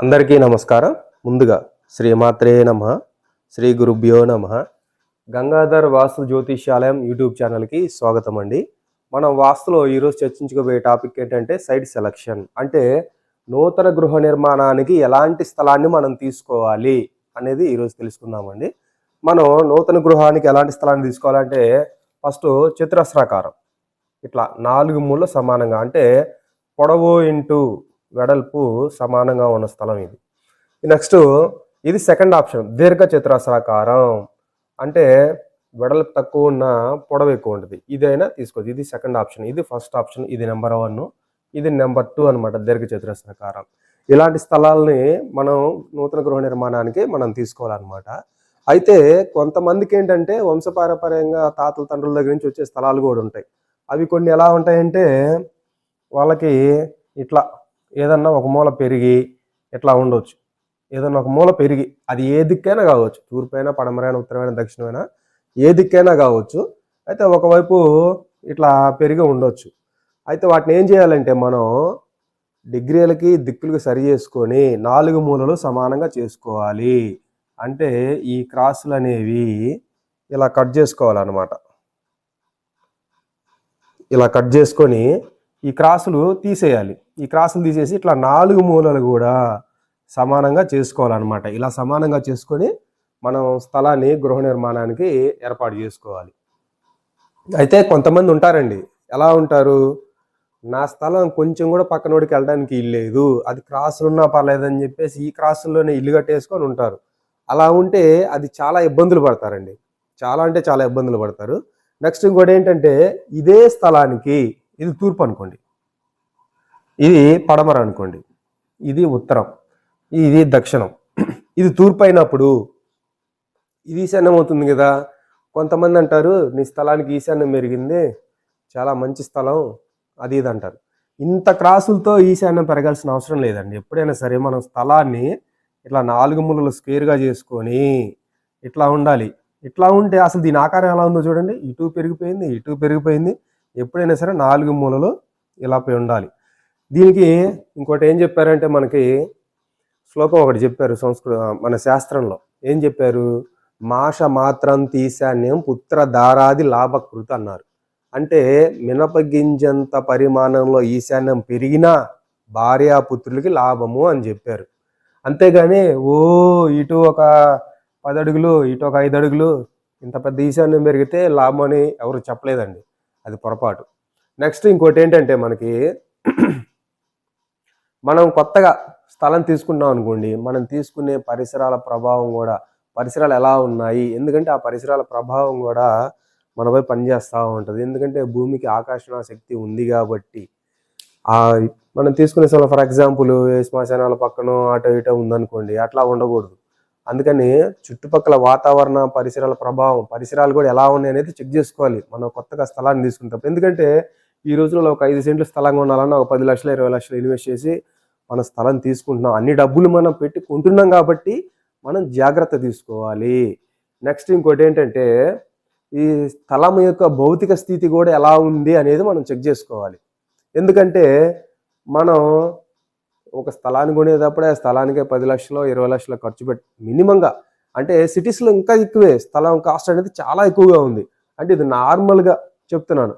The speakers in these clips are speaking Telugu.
అందరికీ నమస్కారం. ముందుగా శ్రీమాత్రే నమః, శ్రీ గురుభ్యో నమః. గంగాధర్ వాస్తు జ్యోతిష్యాలయం యూట్యూబ్ ఛానల్కి స్వాగతం అండి. మనం వాస్తులో ఈరోజు చర్చించుకోబోయే టాపిక్ ఏంటంటే సైట్ సెలక్షన్. అంటే నూతన గృహ నిర్మాణానికి ఎలాంటి స్థలాన్ని మనం తీసుకోవాలి అనేది ఈరోజు తెలుసుకుందామండి. మనం నూతన గృహానికి ఎలాంటి స్థలాన్ని తీసుకోవాలంటే ఫస్ట్ చతురస్రాకారం, ఇట్లా 4 మూల సమానంగా, అంటే పొడవు ఇంటూ వెడల్పు సమానంగా ఉన్న స్థలం ఇది. నెక్స్ట్ ఇది సెకండ్ ఆప్షన్, దీర్ఘ చతురస్రాకారం, అంటే వెడల్పు తక్కువ ఉన్న పొడవు ఎక్కువ ఉంటుంది. ఇదైనా తీసుకోవచ్చు. ఇది సెకండ్ ఆప్షన్, ఇది ఫస్ట్ ఆప్షన్, ఇది నెంబర్ 1, ఇది నెంబర్ 2 అనమాట, దీర్ఘ చతురస్రాకారం. ఇలాంటి స్థలాల్ని మనం నూతన గృహ నిర్మాణానికి మనం తీసుకోవాలన్నమాట. అయితే కొంతమందికి ఏంటంటే వంశపారపర్యంగా తాతల తండ్రుల దగ్గర నుంచి వచ్చే స్థలాలు కూడా ఉంటాయి. అవి కొన్ని ఎలా ఉంటాయంటే వాళ్ళకి ఇట్లా ఏదన్నా ఒక మూల పెరిగి ఇట్లా ఉండొచ్చు. ఏదన్నా ఒక మూల పెరిగి, అది ఏ దిక్కైనా కావచ్చు, తూర్పైనా పడమరైనా ఉత్తరమైనా దక్షిణమైనా ఏ దిక్కైనా కావచ్చు. అయితే ఒకవైపు ఇట్లా పెరిగి ఉండొచ్చు. అయితే వాటిని ఏం చేయాలంటే మనం డిగ్రీలకి దిక్కులకి సరి చేసుకొని 4 మూలలు సమానంగా చేసుకోవాలి. అంటే ఈ క్రాసులు అనేవి ఇలా కట్ చేసుకోవాలన్నమాట. ఇలా కట్ చేసుకొని ఈ క్రాసులు తీసేయాలి. ఈ క్రాసులు తీసేసి ఇట్లా 4 మూలలు కూడా సమానంగా చేసుకోవాలన్నమాట. ఇలా సమానంగా చేసుకొని మనం స్థలాన్ని గృహ నిర్మాణానికి ఏర్పాటు చేసుకోవాలి. అయితే కొంతమంది ఉంటారండి, ఎలా ఉంటారు, నా స్థలం కొంచెం కూడా పక్కనోడికి వెళ్ళడానికి ఇల్లేదు, అది క్రాసులు ఉన్నా పర్లేదని చెప్పేసి ఈ క్రాసుల్లోనే ఇల్లు కట్టేసుకొని ఉంటారు. అలా ఉంటే అది చాలా ఇబ్బందులు పడతారండి, చాలా అంటే చాలా ఇబ్బందులు పడతారు. నెక్స్ట్ ఇంకోటి ఏంటంటే, ఇదే స్థలానికి ఇది తూర్పు అనుకోండి, ఇది పడమర అనుకోండి, ఇది ఉత్తరం, ఇది దక్షిణం, ఇది తూర్పు అయినప్పుడు ఇది ఈశాన్యం అవుతుంది కదా. కొంతమంది అంటారు నీ స్థలానికి ఈశాన్యం పెరిగింది, చాలా మంచి స్థలం, అది ఇది అంటారు. ఇంత క్రాసులతో ఈశాన్యం పెరగాల్సిన అవసరం లేదండి. ఎప్పుడైనా సరే మనం స్థలాన్ని ఇట్లా 4 మూలలు స్క్వేర్గా చేసుకొని ఇట్లా ఉండాలి. ఇట్లా ఉంటే అసలు దీని ఆకారం ఎలా ఉందో చూడండి, ఇటు పెరిగిపోయింది, ఇటు పెరిగిపోయింది. ఎప్పుడైనా సరే 4 మూలలు ఇలా పోయి ఉండాలి. దీనికి ఇంకోటి ఏం చెప్పారంటే, మనకి శ్లోకం ఒకటి చెప్పారు మన శాస్త్రంలో. ఏం చెప్పారు, మాష మాత్రం ఈశాన్యం పుత్ర దారాది లాభకృత అన్నారు. అంటే మినపగింజంత పరిమాణంలో ఈశాన్యం పెరిగినా భార్యాపుత్రులకి లాభము అని చెప్పారు. అంతేగాని ఇటు ఒక 10 అడుగులు ఇటు ఒక 5 అడుగులు ఇంత పెద్ద ఈశాన్యం పెరిగితే లాభం అని ఎవరు చెప్పలేదండి, అది పొరపాటు. నెక్స్ట్ ఇంకోటి ఏంటంటే, మనకి మనం కొత్తగా స్థలం తీసుకున్నాం అనుకోండి, మనం తీసుకునే పరిసరాల ప్రభావం కూడా, పరిసరాలు ఎలా ఉన్నాయి, ఎందుకంటే ఆ పరిసరాల ప్రభావం కూడా మనపై పనిచేస్తూ ఉంటుంది. ఎందుకంటే భూమికి ఆకర్షణ శక్తి ఉంది కాబట్టి. మనం తీసుకునే స్థలం ఫర్ ఎగ్జాంపుల్ శ్మశానాల పక్కన అటో ఇటో ఉందనుకోండి, అట్లా ఉండకూడదు. అందుకని చుట్టుపక్కల వాతావరణ పరిసరాల ప్రభావం, పరిసరాలు కూడా ఎలా ఉన్నాయి అనేది చెక్ చేసుకోవాలి మనం కొత్తగా స్థలాన్ని తీసుకుంటాం. ఎందుకంటే ఈ రోజుల్లో ఒక 5 సెంట్లు స్థలం కొనాలన్నా ఒక 10 లక్షలు 20 లక్షలు ఇన్వెస్ట్ చేసి మన స్థలం తీసుకుంటున్నాం. అన్ని డబ్బులు మనం పెట్టి కొంటున్నాం కాబట్టి మనం జాగ్రత్త తీసుకోవాలి. నెక్స్ట్ ఇంకోటి ఏంటంటే, ఈ స్థలం యొక్క భౌతిక స్థితి కూడా ఎలా ఉంది అనేది మనం చెక్ చేసుకోవాలి. ఎందుకంటే మనం ఒక స్థలాన్ని కొనేటప్పుడే ఆ స్థలానికే 10 లక్షలు 20 లక్షలు ఖర్చు పెట్టి మినిమంగా, అంటే సిటీస్లో ఇంకా ఎక్కువే స్థలం కాస్ట్ అనేది చాలా ఎక్కువగా ఉంది. అంటే ఇది నార్మల్గా చెప్తున్నాను.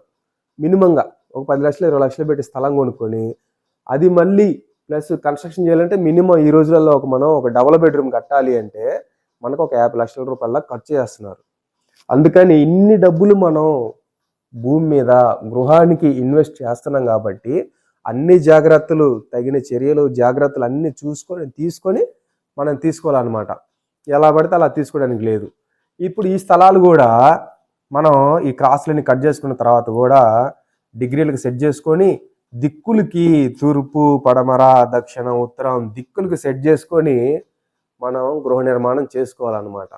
మినిమంగా ఒక 10 లక్షలు 20 లక్షలు పెట్టి స్థలం కొనుక్కొని అది మళ్ళీ ప్లస్ కన్స్ట్రక్షన్ చేయాలంటే మినిమం ఈ రోజులలో మనం ఒక డబుల్ బెడ్రూమ్ కట్టాలి అంటే మనకు ఒక 50 లక్షల రూపాయల ఖర్చు చేస్తున్నారు. అందుకని ఇన్ని డబ్బులు మనం భూమి మీద గృహానికి ఇన్వెస్ట్ చేస్తున్నాం కాబట్టి అన్ని జాగ్రత్తలు, తగిన చర్యలు, జాగ్రత్తలు అన్నీ తీసుకొని మనం తీసుకోవాలన్నమాట. ఎలా పడితే అలా తీసుకోవడానికి లేదు. ఇప్పుడు ఈ స్థలాలు కూడా మనం ఈ క్రాస్లని కట్ చేసుకున్న తర్వాత కూడా డిగ్రీలకు సెట్ చేసుకొని దిక్కులకి తూర్పు పడమర దక్షిణం ఉత్తరం దిక్కులకి సెట్ చేసుకొని మనం గృహ నిర్మాణం చేసుకోవాలన్నమాట.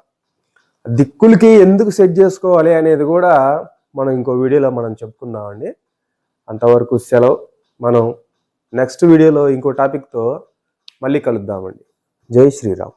దిక్కులకి ఎందుకు సెట్ చేసుకోవాలి అనేది కూడా మనం ఇంకో వీడియోలో మనం చెప్పుకుందామండి. అంతవరకు సెలవు. మనం నెక్స్ట్ వీడియోలో ఇంకో టాపిక్తో మళ్ళీ కలుద్దామండి. జై శ్రీరామ్.